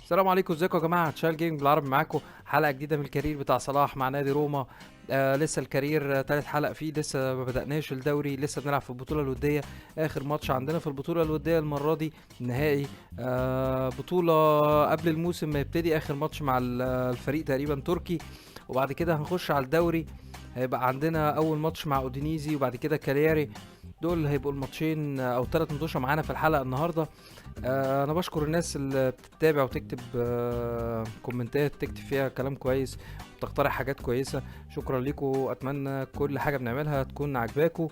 السلام عليكم، ازيكم يا جماعه؟ تشال جيمنج بالعربي معاكم. حلقه جديده من الكارير بتاع صلاح مع نادي روما. لسه الكارير تالت حلقه فيه، لسه ما بدأناش الدوري، لسه بنلعب في البطوله الوديه. اخر ماتش عندنا في البطوله الوديه المره دي النهائي. بطوله قبل الموسم ما يبتدي، اخر ماتش مع الفريق تقريبا تركي، وبعد كده هنخش على الدوري. هيبقى عندنا اول ماتش مع اودينيزي وبعد كده كالياري. دول هيبقوا الماتشين او 3 ماتشات معانا في الحلقه النهارده. انا بشكر الناس اللي بتتابع وتكتب كومنتات، تكتب فيها كلام كويس وتقترح حاجات كويسه. شكرا لكم، اتمنى كل حاجه بنعملها تكون عجباكم.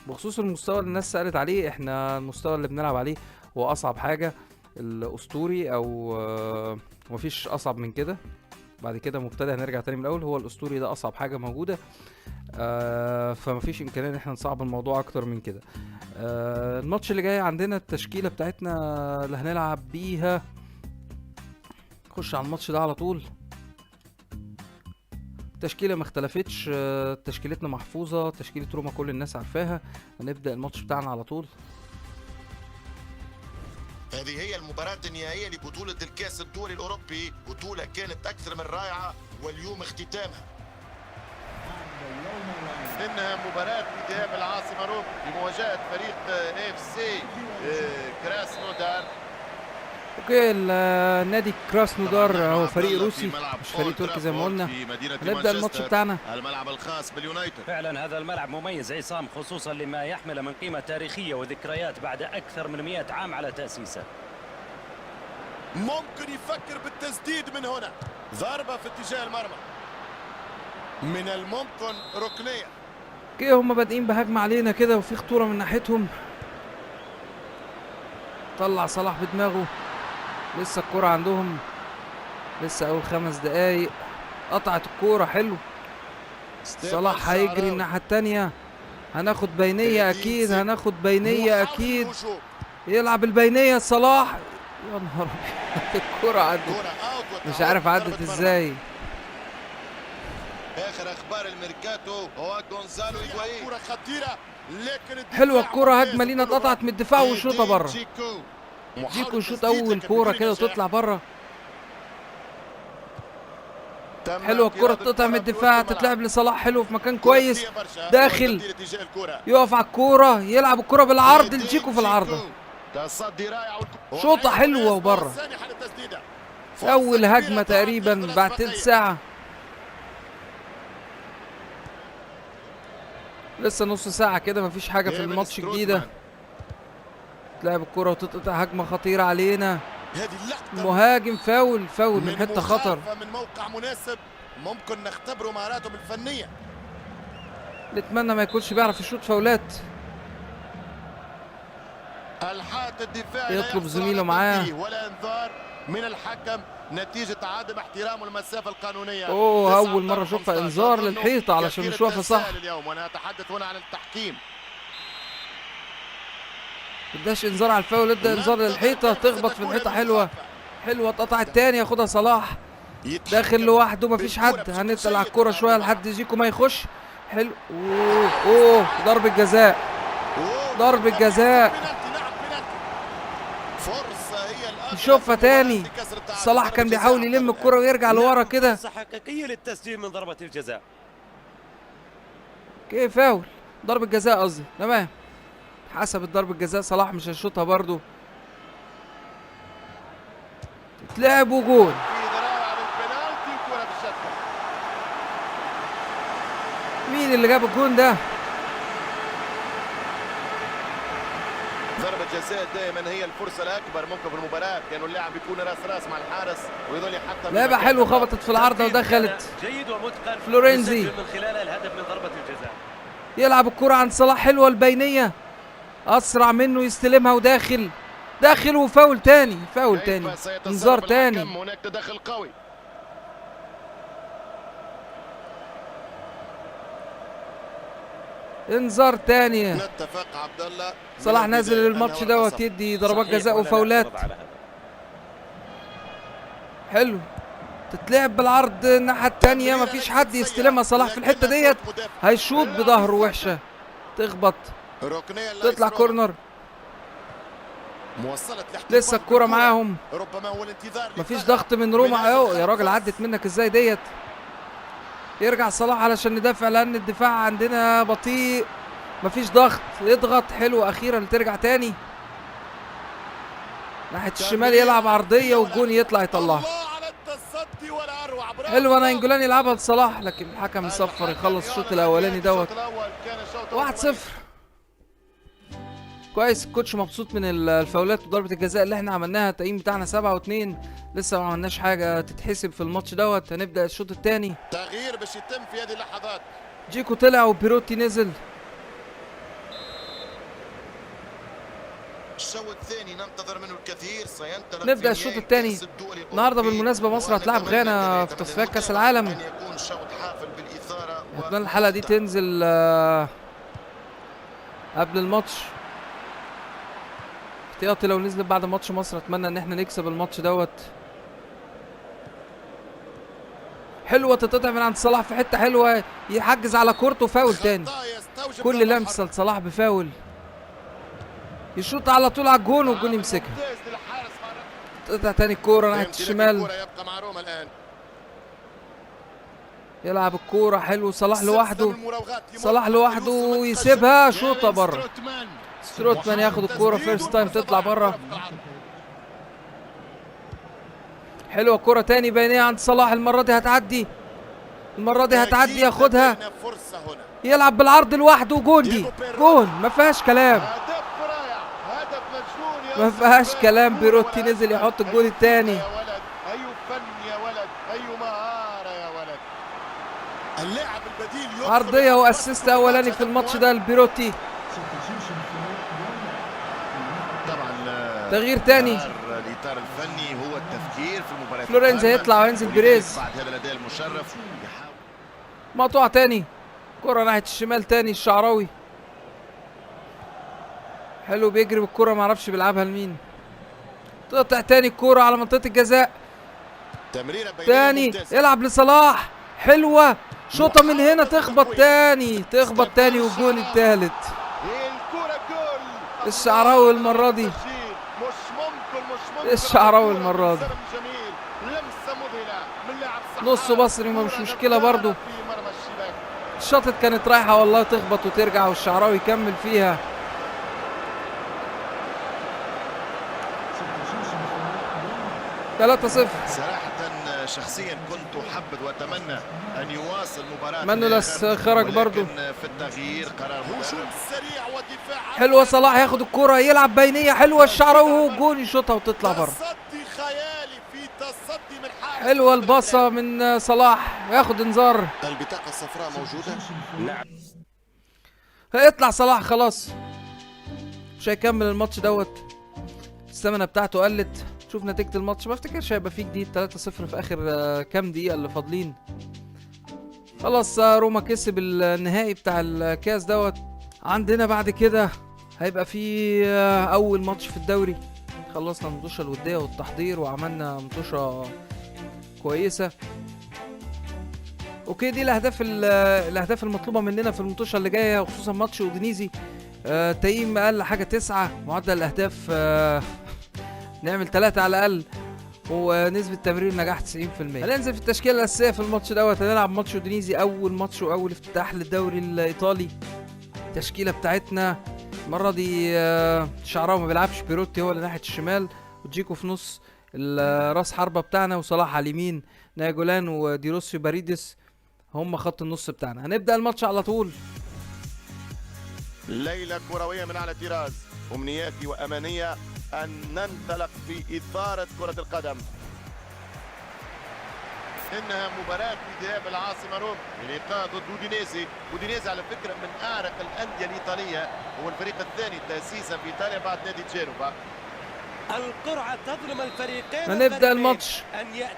بخصوص المستوى اللي الناس سألت عليه، احنا المستوى اللي بنلعب عليه هو اصعب حاجه، الاسطوري، او مفيش اصعب من كده. بعد كده مبتدئ هنرجع تاني من الاول، هو الاسطوري ده اصعب حاجه موجوده. فمفيش امكانيه ان احنا نصعب الموضوع اكتر من كده. الماتش اللي جاي عندنا التشكيله بتاعتنا اللي هنلعب بيها. نخش على الماتش ده على طول. التشكيله ما اختلفتش، تشكيلتنا محفوظه، تشكيله روما كل الناس عارفاها. هنبدا الماتش بتاعنا على طول. هذه هي المباراة النهائية لبطولة الكاس الدولي الأوروبي، بطولة كانت أكثر من رائعة واليوم اختتامها. إنها مباراة في ذهاب العاصمة روما بمواجهة فريق اف سي كراسنودار. اوكي، النادي كراسنودار هو فريق روسي مش فريق تركي زي ما قلنا. هنبدا الماتش بتاعنا. الملعب الخاص باليونايتد. فعلا هذا الملعب مميز عصام، خصوصا لما يحمل من قيمة تاريخية وذكريات بعد أكثر من 100 عام على تأسيسه. ممكن يفكر بالتسديد من هنا، ضربة في اتجاه المرمى، من الممكن ركنية. اوكي، هم بادئين بهجمه علينا كده وفي خطوره من ناحيتهم. طلع صلاح بدماغه، لسه الكرة عندهم، لسه اول 5 دقايق. قطعت الكورة، حلو. صلاح هيجري الناحية التانية، هناخد بينية اكيد، هناخد بينية اكيد. يلعب البينية صلاح، يا نهار ابيض. الكورة عدت، مش عارف عدت ازاي. اخر اخبار الميركاتو هو جونزالو هيجوايين. كرة خطيرة لكن حلوة الكورة، هجمة لينا اتقطعت من الدفاع وشوطة بره. جيكو يشوط اول كورة كده وتطلع بره. حلوة الكرة، تقطع من الدفاع، تتلعب لصلاح، حلو في مكان كويس، داخل، يقف على الكورة، يلعب الكورة بالعرض لجيكو في العارضة. شوطة حلوة وبره. أول هجمة تقريبا بعد تلت ساعة. لسه نص ساعة كده، مفيش حاجة في الماتش جديدة. تلعب الكرة وتتقطع، هجمة خطيرة علينا. مهاجم فاول من حتة خطر. من موقع مناسب، ممكن نختبره مهاراتهم الفنية. نتمنى ما يكونش بيعرف يشوط فاولات. الحاد الدفاعي يطلب زميله معاه ولا انذار من الحكم نتيجة عدم احترام المسافة القانونية. أول مرة أشوفها إنذار للحيطة علشان مش واقفة صح. اليوم وأنا أتحدث هنا عن التحكيم. مداش انذار على الفاول، ادى انذار للحيطه، تخبط في الحيطه. حلوه اتقطع التاني، ياخدها صلاح داخل لوحده، مفيش حد. هنطلع على الكوره شويه لحد جيكو ما يخش. حلو. اوه ضربه جزاء، ضربه جزاء. نشوفها تاني. صلاح كان بيحاول يلم الكوره ويرجع لورا كده. حقيقية للتسجيل من ضربة الجزاء. كيف فاول؟ ضربه جزاء قصدي، تمام. حسب ضربة جزاء، صلاح مش هيشوطها برضو. تلعب وجول. مين اللي جاب الجون ده؟ ضربة جزاء دائما هي الفرصة الأكبر ممكن في المباراة، كانوا اللاعب يكون راس مع الحارس ويظل يحطم. لعبة حلوة، خبطت في العارضة ودخلت. جيد ومتقن. فلورينزي من خلال الهدف من ضربة الجزاء. يلعب الكرة عند صلاح، حلوة البينية، أسرع منه يستلمها وداخل، وفاول تاني، انذار تاني. هناك تدخل قوي. انذار تاني. نتفق عبد الله. صلاح نازل الماتش دوت يدي ضربات جزاء وفاولات. حلو، تتلعب بالعرض الناحية التانية، مفيش حد يستلمها. صلاح في الحتة ديت هيشوط بظهره، وحشة، تخبط، تطلع كورنر. موصلة لسه الكرة معاهم، ربما هو الانتظار مفيش ضغط من روما اهو. يا راجل عدت منك ازاي ديت؟ يرجع صلاح علشان ندافع لان الدفاع عندنا بطيء، مفيش ضغط. يضغط حلو اخيرا ترجع تاني ناحية الشمال، يلعب عرضية والجون يطلع يطلعها. الله على التصدي ولا اروع. حلوة ناينجولان يلعبها لصلاح لكن الحكم يصفر يخلص الشوط الاولاني دوت 1-0. كويس، الكوتش مبسوط من الفاولات وضربة الجزاء اللي احنا عملناها. التقييم بتاعنا 7-2، لسه ما عملناش حاجة تتحسب في الماتش دوت. هنبدأ الشوط الثاني. تغيير باش يتم في هذه اللحظات. جيكو طلع وبيروتي نزل. الشوط الثاني ننتظر منه الكثير، سينطلق نبدأ الشوط الثاني. النهارده بالمناسبة مصر هتلعب غانا في تصفيات كأس العالم. أن يكون شوط حافل بالإثارة. اتمنى الحلقة دي تنزل قبل الماتش. احتياطي لو نزلت بعد ماتش مصر، اتمنى ان احنا نكسب الماتش دوت. حلوة تتقطع من عند صلاح في حتة حلوة، يحجز على كورته، فاول تاني. كل لمسة لصلاح بفاول، يشوط على طول على الجون والجون يمسكها. تقطع تاني الكورة ناحية الشمال، يبقى مع روما الآن. يلعب الكورة حلو. صلاح لوحده، صلاح لوحده ويسيبها شوطة بره. ستروتمان ياخد الكورة فيرست تايم تطلع بره. حلوة كرة تاني بينية عند صلاح. المرة دي هتعدي، المرة دي هتعدي ياخدها، يلعب بالعرض لوحده. جون، دي جون ما فيهاش كلام، ما فيهاش كلام. بيروتي نزل يحط الجون الثاني. اي فن يا ولد، اي مهارة يا ولد. اللاعب البديل عرضية واسيست اولاني في الماتش ده لبيروتي. طبعا تغيير تاني، الاطار الفني هو التفكير في المباراة. فلورينز هيطلع وينزل بيريز. بعد هذا الاداء المشرف يحاول. مقطوعة تاني، كرة ناحية الشمال تاني الشعراوي. حلو بيجري بالكرة، معرفش بيلعبها لمين. تقطع تاني الكرة على منطقة الجزاء تاني، يلعب لصلاح. حلوة شوطة من هنا تخبط تاني، تخبط تاني والجون التالت. الشعراوي المرة دي، الشعراوي المرة دي نص بصري مش مشكلة برضو. الشاطت كانت رايحة والله تخبط وترجع والشعراوي يكمل فيها. 3-0. صراحة شخصيا كنت أحبذ وأتمنى أن يواصل مباراة. مانولاس خرج برضو في التغيير قرار هجوم سريع ودفاع. حلوة، صلاح ياخد الكرة يلعب بينية حلوة، الشعراوي وهو جون يشوطها وتطلع بره. تصدي خيالي في تصدي من حارس. حلوة الباصة من صلاح، ياخد انذار. البطاقة الصفراء موجودة. نعم. هيطلع صلاح خلاص، مش هيكمل الماتش دوت. الثمنة بتاعته قلت. شوف نتيجة الماتش، ما افتكرش هيبقى فيه جديد. 3-0 في اخر كام دقيقة اللي فاضلين. خلاص روما كسب النهائي بتاع الكاس دوت. عندنا بعد كده هيبقى فيه اول ماتش في الدوري. خلصنا المطوشة الودية والتحضير وعملنا مطوشة كويسة. اوكي، دي الاهداف المطلوبة مننا في المطوشة اللي جاية، وخصوصا ماتش اودينيزي. تقييم اقل حاجة 9، معدل الاهداف نعمل 3 على الاقل، ونسبة تمرير نجاح 90%. هننزل في التشكيلة الأساسية في الماتش دوت. هنلعب ماتش اودينيزي، أول ماتش وأول افتتاح للدوري الإيطالي. التشكيلة بتاعتنا المرة دي الشعراوي ما بيلعبش، بيروتي هو اللي ناحية الشمال، وجيكو في نص الراس حربة بتاعنا، وصلاح على اليمين، نايجولان وديروسيو باريدس هم خط النص بتاعنا. هنبدأ الماتش على طول. ليلة كروية من على طراز، أمنياتي وأمانية أن ننطلق في إثارة كرة القدم. إنها مباراة في ذهاب العاصمة روما للقاء ضد أودينيزي. أودينيزي على فكرة من أعرق الأندية الإيطالية، هو الفريق الثاني تأسيسا في إيطاليا بعد نادي جينوفا. القرعة تظلم الفريقين. هنبدأ الماتش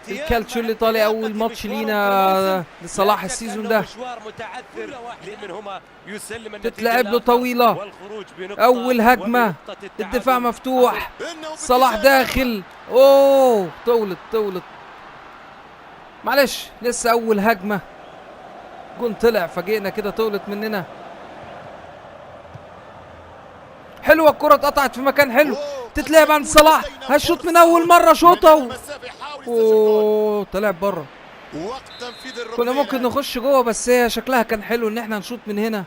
الكالتشيو الإيطالي، أول ماتش لينا لصلاح السيزون ده. تتلعب له طويلة، أول هجمة، الدفاع مفتوح، صلاح داخل. أوه طولت معلش، لسه أول هجمة، جون طلع فاجئنا كده، طولت مننا. حلوة الكرة اتقطعت في مكان حلو، تتلعب عند صلاح، هيشوط من اول مره شوطه اوه طلع بره. وقت تنفيذ الركنيه كنا ممكن نخش جوه بس هي شكلها كان حلو ان احنا نشوط من هنا.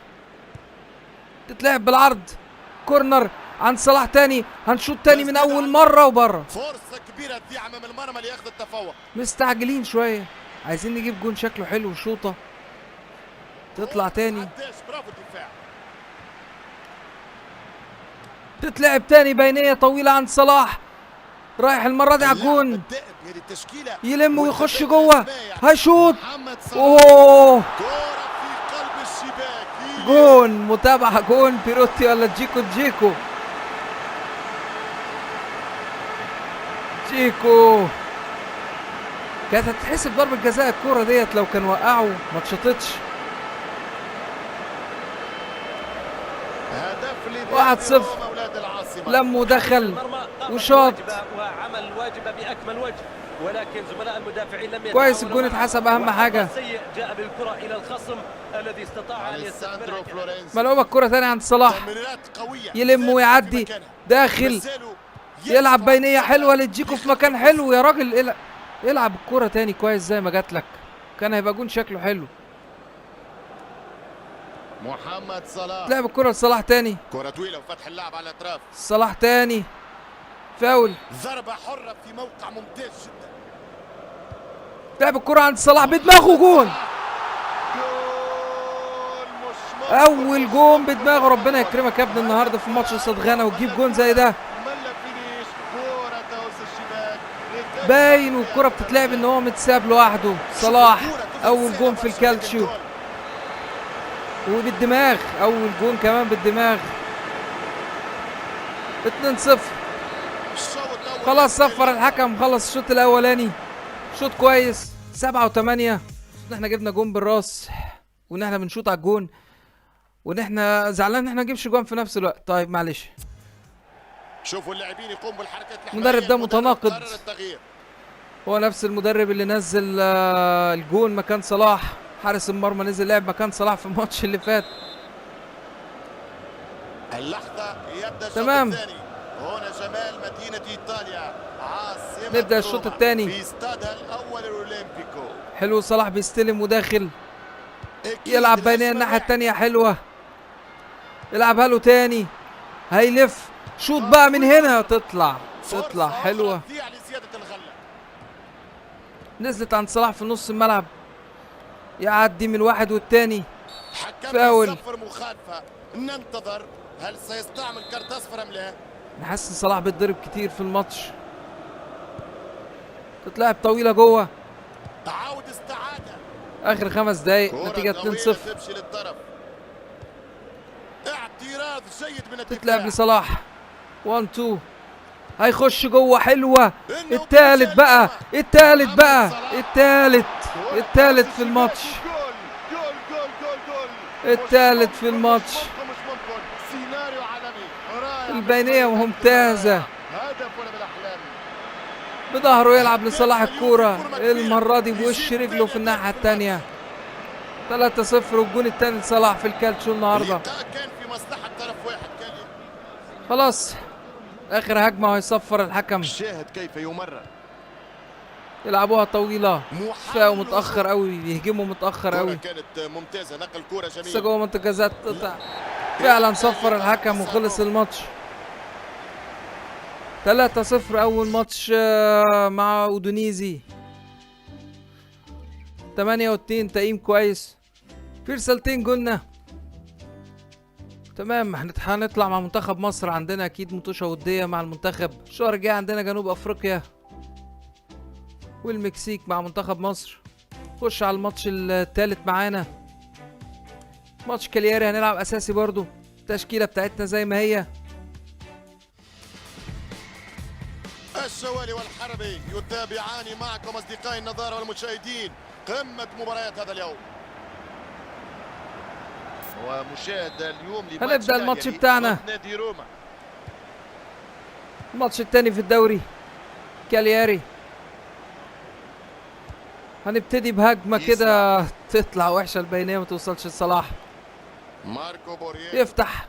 تتلعب بالعرض، كورنر عند صلاح تاني، هنشوط تاني من اول مره وبره. فرصه كبيره تضيع امام المرمى لياخذ التفوق. مستعجلين شويه، عايزين نجيب جون شكله حلو وشوطه تطلع تاني. برافو الدفاع. تتلعب تاني بينيه طويله عند صلاح، رايح المره دي على الجون، يلم ويخش جوه، هيشوط اوه كرة في قلب الشباك. جون متابعه، جون بيروتي ولا جيكو كانت هتتحسب ضربه جزاء الكوره ديت لو كان وقعوا ما اتشطتش. هدف 1-0 اولاد العاصمه. لم ودخل وشاط وعمل الواجب باكمل وجه، ولكن زملاء المدافعين لم كويس الجون اتحسب اهم حاجه. سيء جاء بالكره الى الخصم الذي استطاع ان يستثمرها. ملعوبه الكره ثاني عند صلاح، يلم ويعدي داخل، يلعب بينيه حلوه لتجيكو في مكان حلو. يا راجل العب الكره تاني كويس زي ما جات لك، كان هيبقى جون شكله حلو. محمد صلاح لعب الكره لصلاح تاني، كرة طويلة وفتح اللعب على الاطراف. صلاح تاني فاول، ضربة حرة في موقع ممتاز جدا. لعب الكره عند صلاح بدماغه، جون اول جون بدماغه. ربنا يكرمك يا ابني النهارده في ماتش قصاد غانا وتجيب جون زي ده. باين والكره بتتلعب ان هو متساب لوحده. صلاح اول جون في الكالتشيو وبالدماغ، اول جون كمان بالدماغ. 2-0 خلاص صفر الحكم، خلص الشوط الاولاني، شوط كويس 7 و8. ان احنا جبنا جون بالراس وان احنا بنشوط على الجون وان احنا زعلان ان احنا نجيبش جون في نفس الوقت. طيب معلش، شوفوا اللاعبين يقوموا بالحركات. المدرب ده متناقض، هو نفس المدرب اللي نزل الجون مكان صلاح، حارس المرمى نزل لعب مكان صلاح في الماتش اللي فات. اللحظة يبدأ تمام. الشوط الثاني. هنا جمال مدينة إيطاليا عاصمة نبدأ الشوط الثاني في استادها الأول الأولمبيكو. حلو، صلاح بيستلم وداخل، يلعب بينيه الناحية التانية حلوة، يلعبها له تاني، هيلف شوط بقى من هنا، تطلع حلوة، نزلت عند صلاح في نص الملعب، يعدي من الواحد والتاني. فاول. مخالفة. ننتظر هل سيستعمل كارت اصفر ام لا؟ نحس صلاح بيتضرب كتير في الماتش. تتلعب طويلة جوه، تعاود استعادة اخر 5 دقايق، نتيجة 2-0. تمشي للطرف. اعتراض جيد من الدفاع. تتلعب لصلاح 1-2، هيخش جوه حلوة. التالت بقى التالت في الماتش، التالت في الماتش. البينية ممتازة، بظهره يلعب لصلاح الكورة، المرة دي بوش رجله في الناحية التانية. 3-0 والجون التاني لصلاح في الكالتشو النهارده. كان في مصلحة طرف واحد. خلاص اخر هجمة وهيصفر الحكم. شاهد كيف يمرر. يلعبوها طويلة، فاقوا متأخر قوي، بيهجموا متأخر قوي. كانت ممتازة، نقل كورة جميلة. لسه جوه منطقة جزاء، فعلا صفر الحكم وخلص الماتش. 3-0 أول ماتش مع أودونيزي. 68 تقييم كويس، في رسالتين قلنا. تمام، هنطلع مع منتخب مصر، عندنا أكيد مطوشة ودية مع المنتخب. الشهر الجاي عندنا جنوب أفريقيا والمكسيك مع منتخب مصر. خش على الماتش الثالث معانا، ماتش كالياري، هنلعب أساسي برضو. التشكيلة بتاعتنا زي ما هي. الشوالي والحربي يتابعان معكم أصدقائي النظارة والمشاهدين قمة مباريات هذا اليوم. ومشاهد اليوم هنبدأ الماتش بتاعنا، نادي روما، الماتش الثاني في الدوري كالياري. هنبتدي بهجمة كده تطلع وحشة، البينية ما توصلش لصلاح. ماركو بوريه يفتح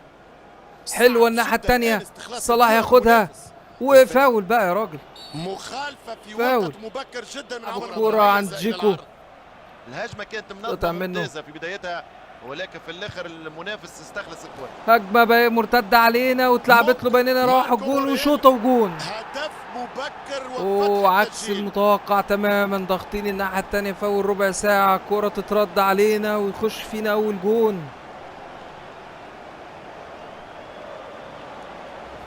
حلوة الناحية التانية، صلاح ياخدها وفاول بقى يا راجل. مخالفه في فاول. وقت مبكر جدا من عمر الكرة عند جيكو. الهجمه كانت قطع منظمه منه. ممتازه في بدايتها، ولكن في الاخر المنافس استخلص الكره. هجمه بقى مرتده علينا واتلعبت له بيننا، راح الجون وشوطه وجون. هدف مبكر اوه عكس المتوقع تماما، ضاغطين الناحيه التانيه في اول ربع ساعه، كرة تترد علينا ويخش فينا اول جون.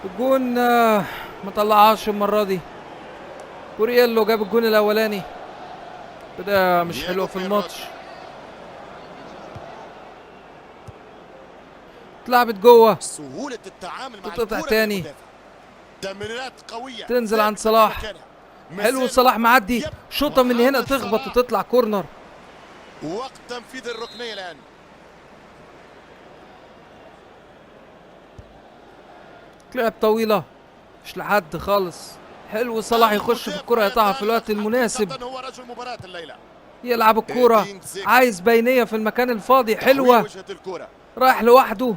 الجون ما طلعهاش المره دي. بورييلو جاب الجون الاولاني، كده مش حلوه في الماتش. اتلعبت جوه، سهوله التعامل مع تتقطع الكرة تاني. للمدافع. تمريرات قويه تنزل عند ثابتة صلاح. في مكانها. حلو، مسير صلاح معدي، شوطه من هنا محمد تخبط صلاح. وتطلع كورنر. وقت تنفيذ الركنيه الان. لعب طويله مش لحد خالص. حلو، صلاح يخش في الكرة يقطعها في الوقت المناسب. هو رجل مباراة الليلة. يلعب الكرة، عايز بينية في المكان الفاضي. حلوة، وجهة الكرة. رايح لوحده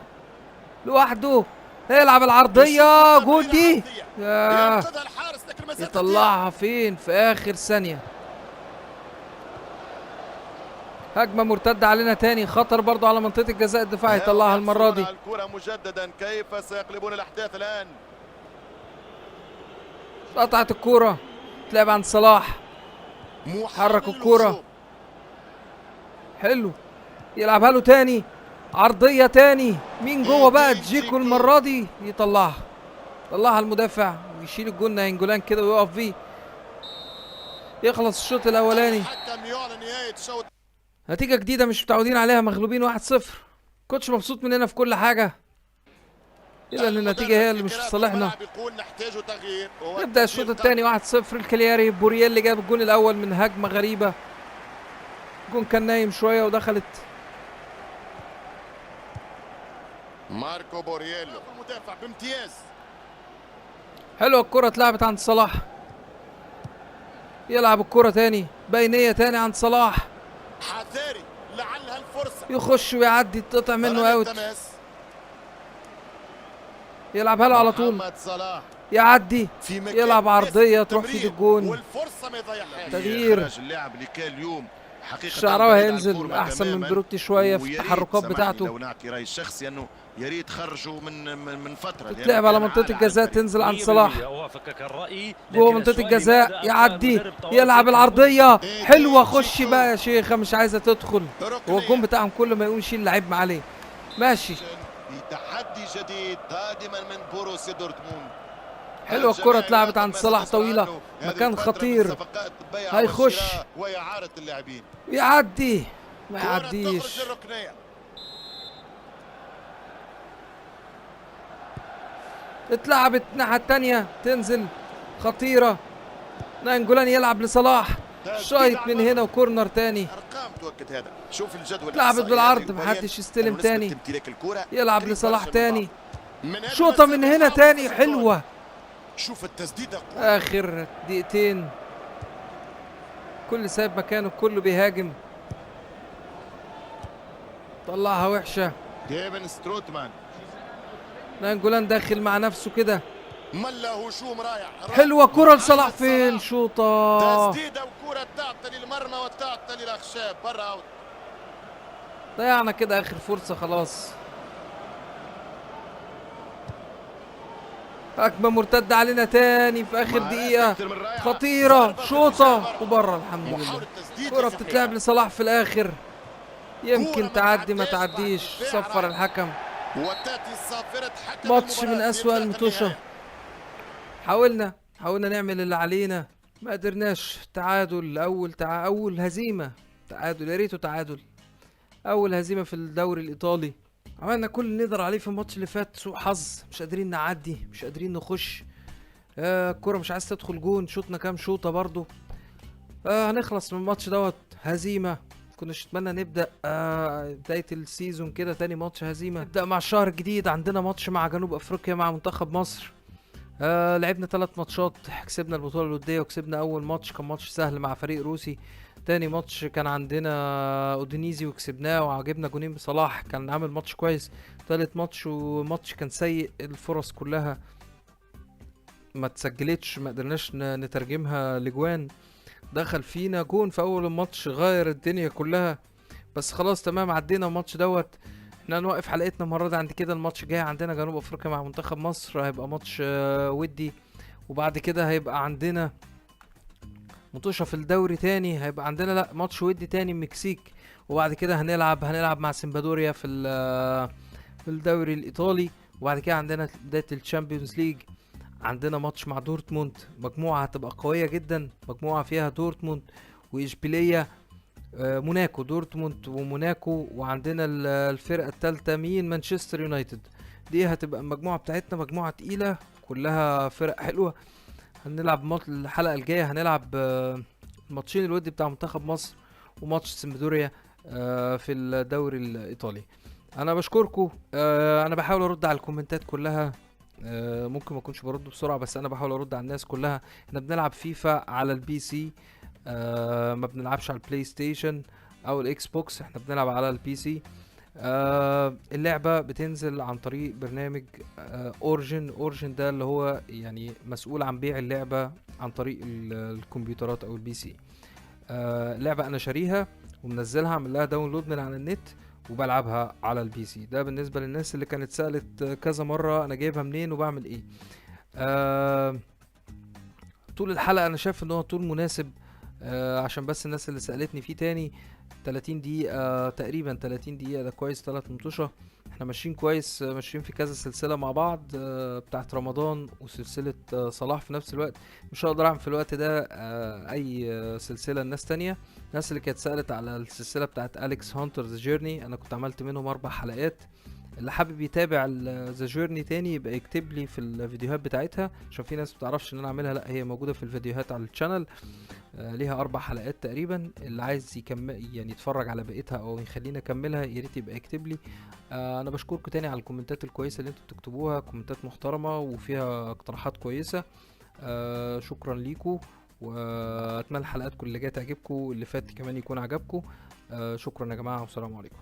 لوحده، هيلعب العرضية. جول دي ينقذها الحارس لكن مسافة يطلعها فين في آخر ثانية. هجمة مرتدة علينا تاني، خطر برضو على منطقة الجزاء، الدفاع يطلعها المرة دي. الكرة مجددا، كيف سيقلبون الأحداث الآن؟ قطعت الكرة، تلعب عند صلاح، حرك الكرة. حلو، يلعبها له تاني، عرضية تاني، مين جوه بقى؟ جيكو المرة دي يطلعها. طلعها المدافع ويشيل الجول. ناينجولان كده ويقف بيه، يخلص الشوط الأولاني. الحكم يعلن نهاية شوط. نتيجة جديدة مش متعودين عليها، مغلوبين 1-0. كنتش مبسوط مننا في كل حاجة، إلا إن النتيجة هي اللي مش في صالحنا. يبدأ الشوط الثاني 1-0 الكلياري. بورييلي جاب الجون الأول من هجمة غريبة، الجون كان نايم شوية ودخلت. ماركو بورييلو المدافع بامتياز. حلوة الكرة اتلعبت عند صلاح، يلعب الكرة تاني، بينية تاني عند صلاح، حذاري لعلها الفرصة، يخش ويعدي، تقطع منه اوت. يلعبها له على طول، يعدي، يلعب عرضية تروح في الجون. والفرصة ما يضيعهاش. تغيير، اللاعب اللي كان اليوم حقيقة الشعراوي هينزل احسن من بيروتي شوية في التحركات بتاعته. لو نعطي رأيي الشخصي انه يا ريت خرجوا من فترة. تتلعب على منطقة الجزاء، تنزل عند صلاح اوافقك الرأي جوه منطقة الجزاء، يعدي، يلعب العرضية. حلوة، خش بقى يا شيخة، مش عايزة تدخل. هو الجون بتاعهم كل ما يقوم يشيل لعيب ما عليه. ماشي، تحدي جديد قادما من بوروسيا دورتموند. حلوة الكرة اتلعبت عند صلاح طويلة، مكان خطير، هيخش وإعارة اللاعبين، يعدي ما يعديش. اتلعبت الناحية التانية، تنزل خطيرة. ناينجولان يلعب لصلاح، شايط من هنا وكورنر تاني. ارقام تؤكد هذا. شوف الجدول، اتلعبت بالعرض، محدش يستلم تاني، يلعب لصلاح تاني، شوطة من هنا تاني حلوة. شوف التسديدة، اخر دقيقتين كل سايب مكانه، كله بيهاجم. طلعها وحشة. ديفن ستروتمان، نانجولان داخل مع نفسه كده، ملا هجوم رائع. حلوة كرة لصلاح، فين شوطة؟ تسديدة وكرة تعطى للمرمى وتعطى للأخشاب، برا اوت. ضيعنا كده اخر فرصة خلاص. هجمة مرتدة علينا تاني في اخر دقيقة، خطيرة، شوطة وبره. الحمد لله، كرة بتتلعب لصلاح في الاخر، يمكن تعدي ما تعديش. صفر الحكم. ماتش من اسوأ المطوشة. حاولنا نعمل اللي علينا، ما قدرناش. تعادل، اول هزيمة، تعادل، يا ريته تعادل. اول هزيمة في الدوري الايطالي. عملنا كل اللي نقدر عليه في الماتش اللي فات، سوء حظ، مش قادرين نعدي، مش قادرين نخش. الكرة مش عايز تدخل جون، شوطنا كام شوطة برضو. هنخلص من الماتش دوت هزيمة. كناش نتمنى نبدأ بداية السيزون كده تاني ماتش هزيمة. نبدأ مع الشهر الجديد، عندنا ماتش مع جنوب افريقيا مع منتخب مصر. لعبنا 3 ماتشات، كسبنا البطولة الودية وكسبنا اول ماتش، كان ماتش سهل مع فريق روسي. تاني ماتش كان عندنا اودينيزي وكسبناه وعجبنا جونين بصلاح، كان عامل ماتش كويس. تالت ماتش وماتش كان سيء، الفرص كلها ما اتسجلتش، ما قدرناش نترجمها لجوان. دخل فينا جون في اول الماتش غير الدنيا كلها، بس خلاص تمام عدينا الماتش دوت. احنا هنوقف حلقتنا المره دي عند كده. الماتش الجاي عندنا جنوب افريقيا مع منتخب مصر، هيبقى ماتش ودي، وبعد كده هيبقى عندنا مطوشة في الدوري تاني، هيبقى عندنا لا ماتش ودي تاني المكسيك، وبعد كده هنلعب مع سيمبادوريا في الدوري الايطالي، وبعد كده عندنا بداية الشامبيونز ليج، عندنا ماتش مع دورتموند. مجموعة هتبقى قوية جدا، مجموعة فيها دورتموند وإشبيلية، موناكو، دورتموند وموناكو، وعندنا الفرقة التالتة مين؟ مانشستر يونايتد. دي هتبقى المجموعة بتاعتنا مجموعة تقيلة كلها فرق حلوة. هنلعب الحلقة الجاية هنلعب الماتشين الودي بتاع منتخب مصر وماتش سيمبدوريا في الدوري الإيطالي. أنا بشكركم. أنا بحاول أرد على الكومنتات كلها، ممكن ما اكونش برد بسرعة، بس أنا بحاول أرد على الناس كلها. احنا بنلعب فيفا على البي سي، ما بنلعبش على البلاي ستيشن أو الإكس بوكس، احنا بنلعب على البي سي. اللعبة بتنزل عن طريق برنامج اورجن ده اللي هو يعني مسؤول عن بيع اللعبة عن طريق الكمبيوترات او البي سي. اللعبة انا شاريها ومنزلها، عامل لها داونلود من على النت وبلعبها على البي سي. ده بالنسبة للناس اللي كانت سألت كذا مرة انا جايبها منين وبعمل ايه. طول الحلقة انا شايف ان هو طول مناسب، عشان بس الناس اللي سألتني فيه تاني. 30 دقيقة تقريبا، 30 دقيقة ده كويس. 3 مطوشة احنا ماشيين كويس، ماشيين في كذا سلسلة مع بعض، بتاعت رمضان وسلسلة صلاح في نفس الوقت. مش هقدر اعمل في الوقت ده اي سلسلة الناس تانية. الناس اللي كانت سألت على السلسلة بتاعت أليكس هانترز جيرني، انا كنت عملت منهم 4 حلقات. اللي حابب يتابع ذا جيرني تاني يبقى يكتب لي في الفيديوهات بتاعتها، عشان في ناس متعرفش ان انا اعملها. لا هي موجودة في الفيديوهات على الشانل، ليها 4 حلقات تقريبا. اللي عايز يكمل يعني يتفرج على بقيتها او يخليني اكملها يا ريت يبقى يكتب لي. انا بشكركم تاني على الكومنتات الكويسه اللي انتوا بتكتبوها، كومنتات محترمه وفيها اقتراحات كويسه. شكرا ليكم، واتمنى الحلقات كل اللي جايه تعجبكم، اللي فات كمان يكون عجبكم. شكرا يا جماعه والسلام عليكم.